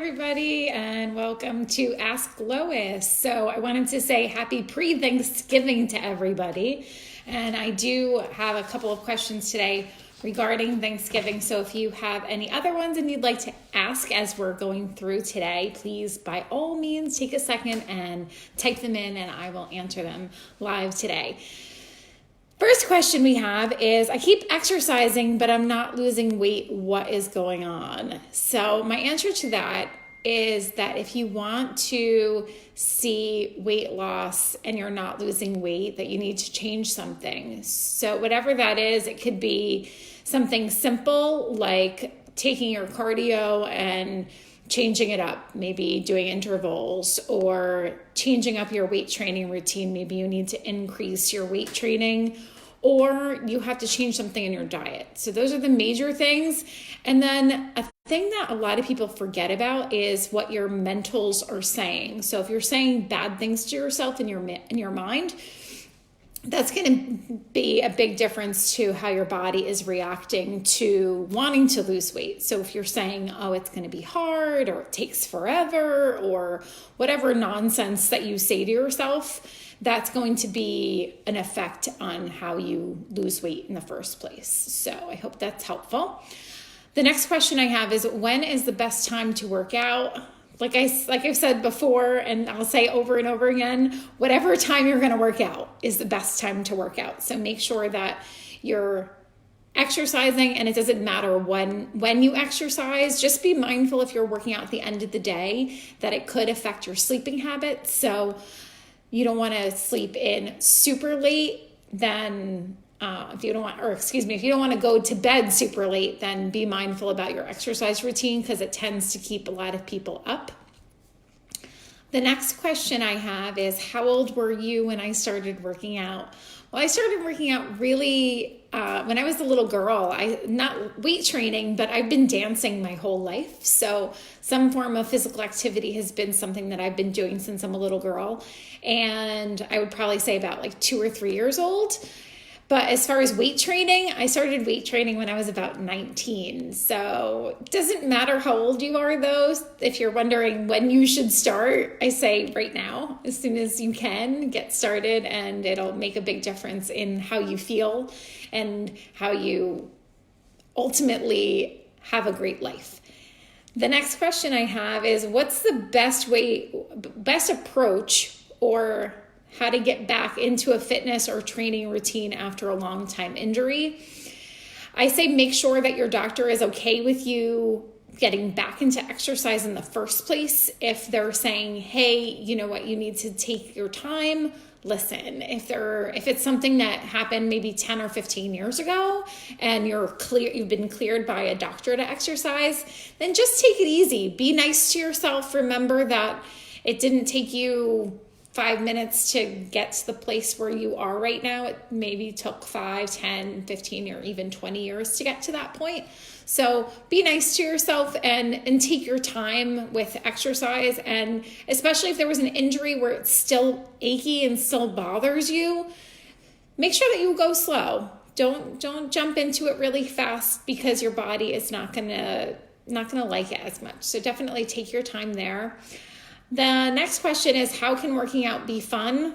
everybody, and welcome to Ask Lois. So I wanted to say happy pre-Thanksgiving to everybody. And I do have a couple of questions today regarding Thanksgiving. So if you have any other ones and you'd like to ask as we're going through today, please by all means take a second and type them in and I will answer them live today. First question we have is, I keep exercising, but I'm not losing weight. What is going on? So my answer to that is that if you want to see weight loss and you're not losing weight, that you need to change something. So whatever that is, it could be something simple like taking your cardio and changing it up, maybe doing intervals or changing up your weight training routine. Maybe you need to increase your weight training or you have to change something in your diet. So those are the major things. And then a thing that a lot of people forget about is what your mentals are saying. So if you're saying bad things to yourself in your mind, that's going to be a big difference to how your body is reacting to wanting to lose weight. So if you're saying, oh, it's going to be hard or it takes forever or whatever nonsense that you say to yourself, that's going to be an effect on how you lose weight in the first place. So I hope that's helpful. The next question I have is, when is the best time to work out? Like I've said before, and I'll say over and over again, whatever time you're going to work out is the best time to work out. So make sure that you're exercising, and it doesn't matter when you exercise. Just be mindful if you're working out at the end of the day that it could affect your sleeping habits. So you don't want to sleep in super late, then if you don't want to go to bed super late, then be mindful about your exercise routine because it tends to keep a lot of people up. The next question I have is, how old were you when I started working out? Well, I started working out really when I was a little girl. Not weight training, but I've been dancing my whole life. So some form of physical activity has been something that I've been doing since I'm a little girl. And I would probably say about like 2 or 3 years old. But as far as weight training, I started weight training when I was about 19. So it doesn't matter how old you are, though. If you're wondering when you should start, I say right now, as soon as you can, get started, and it'll make a big difference in how you feel and how you ultimately have a great life. The next question I have is, what's the best approach or how to get back into a fitness or training routine after a long time injury? I say make sure that your doctor is okay with you getting back into exercise in the first place. If they're saying, hey, you know what, you need to take your time, listen. If it's something that happened maybe 10 or 15 years ago and you've been cleared by a doctor to exercise, then just take it easy. Be nice to yourself. Remember that it didn't take you 5 minutes to get to the place where you are right now. It maybe took 5, 10, 15, or even 20 years to get to that point. So be nice to yourself and take your time with exercise. And especially if there was an injury where it's still achy and still bothers you, make sure that you go slow. Don't jump into it really fast because your body is not gonna like it as much. So definitely take your time there. The next question is, how can working out be fun?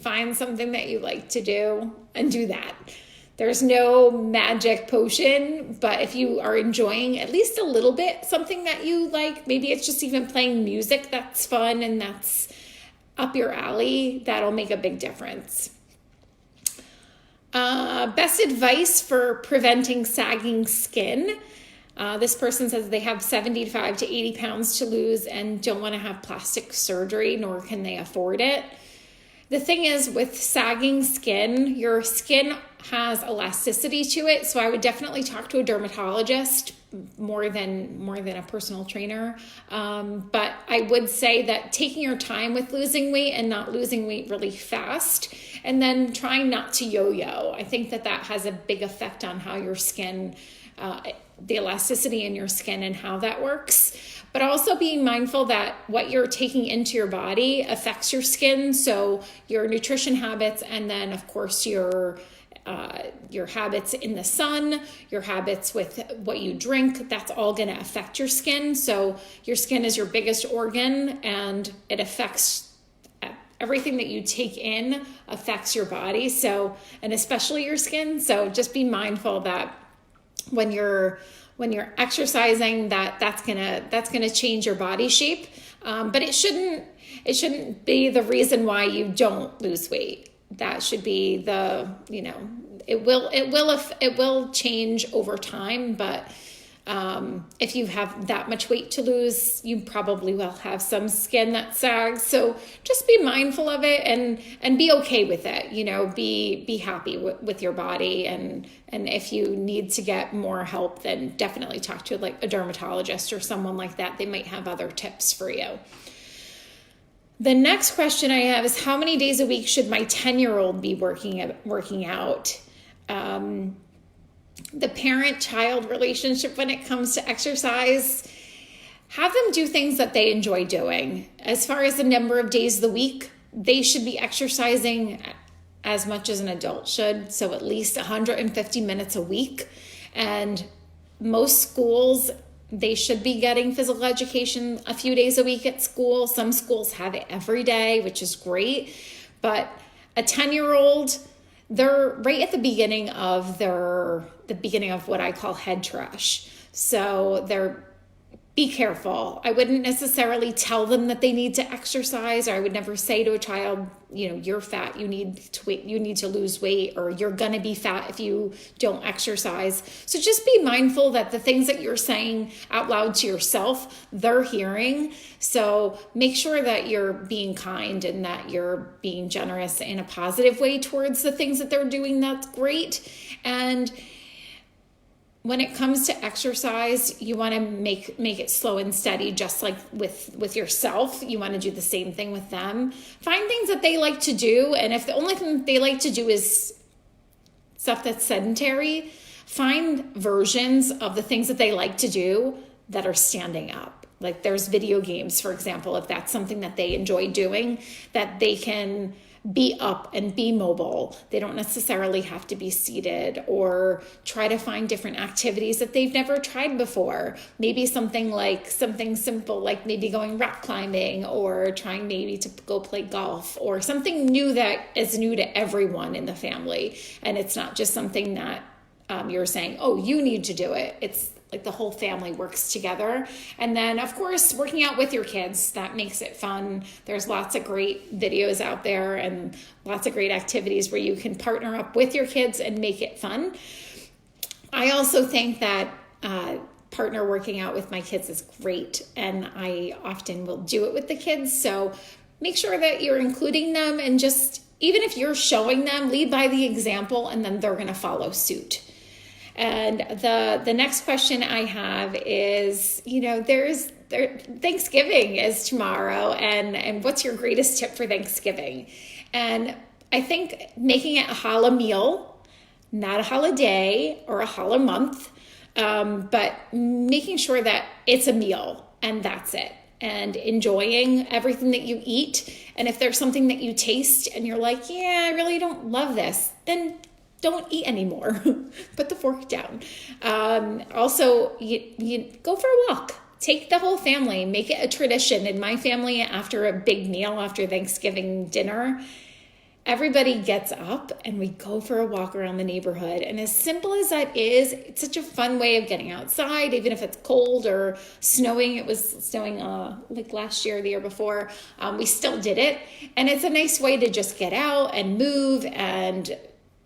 Find something that you like to do and do that. There's no magic potion, but if you are enjoying at least a little bit something that you like, maybe it's just even playing music that's fun and that's up your alley, that'll make a big difference. Best advice for preventing sagging skin. This person says they have 75 to 80 pounds to lose and don't want to have plastic surgery, nor can they afford it. The thing is, with sagging skin, your skin has elasticity to it. So I would definitely talk to a dermatologist more than a personal trainer. But I would say that taking your time with losing weight and not losing weight really fast, and then trying not to yo-yo. I think that has a big effect on how your skin, the elasticity in your skin and how that works. But also being mindful that what you're taking into your body affects your skin. So your nutrition habits, and then of course your your habits in the sun, your habits with what you drink, that's all going to affect your skin. So your skin is your biggest organ, and it affects everything that you take in affects your body. So, and especially your skin. So just be mindful that when you're exercising, that's gonna change your body shape. But it shouldn't be the reason why you don't lose weight. That should be it will change over time, but if you have that much weight to lose, you probably will have some skin that sags. So just be mindful of it and be okay with it. Be happy with your body. And if you need to get more help, then definitely talk to like a dermatologist or someone like that. They might have other tips for you. The next question I have is, how many days a week should my 10-year-old be working out? The parent-child relationship when it comes to exercise, have them do things that they enjoy doing. As far as the number of days of the week, they should be exercising as much as an adult should, so at least 150 minutes a week. And most schools, they should be getting physical education a few days a week at school. Some schools have it every day, which is great. But a 10-year-old, they're right at the beginning of what I call head trash. So be careful. I wouldn't necessarily tell them that they need to exercise, or I would never say to a child, you're fat, you need to lose weight, or you're going to be fat if you don't exercise. So just be mindful that the things that you're saying out loud to yourself, they're hearing. So make sure that you're being kind and that you're being generous in a positive way towards the things that they're doing. That's great. And when it comes to exercise, you want to make it slow and steady, just like with yourself. You want to do the same thing with them. Find things that they like to do, and if the only thing they like to do is stuff that's sedentary, find versions of the things that they like to do that are standing up. Like there's video games, for example, if that's something that they enjoy doing, that they can be up and be mobile. They don't necessarily have to be seated, or try to find different activities that they've never tried before. Maybe something simple, like maybe going rock climbing, or trying maybe to go play golf, or something new that is new to everyone in the family. And it's not just something that you're saying, oh, you need to do it. It's like the whole family works together. And then, of course, working out with your kids, that makes it fun. There's lots of great videos out there and lots of great activities where you can partner up with your kids and make it fun. I also think that partner working out with my kids is great, and I often will do it with the kids. So make sure that you're including them, and just, even if you're showing them, lead by the example, and then they're going to follow suit. And the next question I have is, Thanksgiving is tomorrow, and what's your greatest tip for Thanksgiving? And I think making it a challah meal, not a holiday or a challah month, but making sure that it's a meal and that's it. And enjoying everything that you eat. And if there's something that you taste and you're like, yeah, I really don't love this, then don't eat anymore. Put the fork down. Also, you go for a walk. Take the whole family. Make it a tradition. In my family, after a big meal, after Thanksgiving dinner, everybody gets up and we go for a walk around the neighborhood. And as simple as that is, it's such a fun way of getting outside, even if it's cold or snowing. It was snowing like last year, the year before. We still did it. And it's a nice way to just get out and move and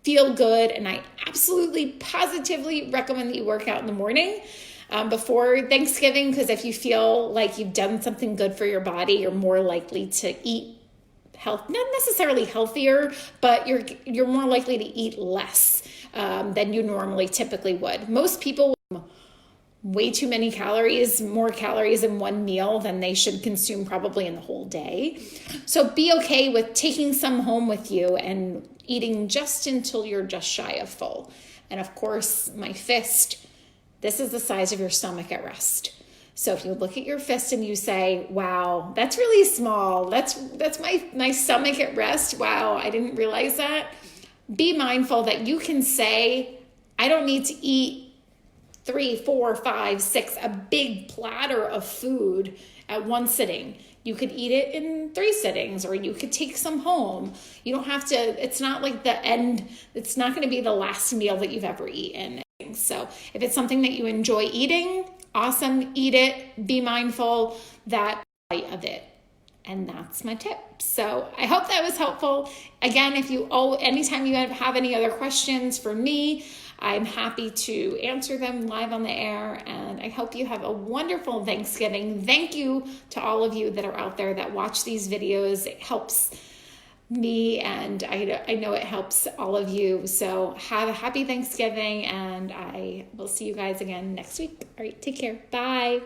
feel good. And I absolutely, positively recommend that you work out in the morning before Thanksgiving, because if you feel like you've done something good for your body, you're more likely to eat not necessarily healthier, but you're more likely to eat less than you normally typically would. Most people way too many calories, more calories in one meal than they should consume probably in the whole day. So be okay with taking some home with you and eating just until you're just shy of full. And of course, my fist, this is the size of your stomach at rest. So if you look at your fist and you say, wow, that's really small. That's my stomach at rest. Wow, I didn't realize that. be mindful that you can say, I don't need to eat 3, 4, 5, 6, a big platter of food at one sitting. You could eat it in 3 sittings, or you could take some home. You don't have to, it's not like the end, it's not going to be the last meal that you've ever eaten. So if it's something that you enjoy eating, awesome, eat it, be mindful that of it. And that's my tip. So I hope that was helpful. Again, anytime you have any other questions for me, I'm happy to answer them live on the air. And I hope you have a wonderful Thanksgiving. Thank you to all of you that are out there that watch these videos. It helps me, and I know it helps all of you. So have a happy Thanksgiving, and I will see you guys again next week. All right, take care. Bye.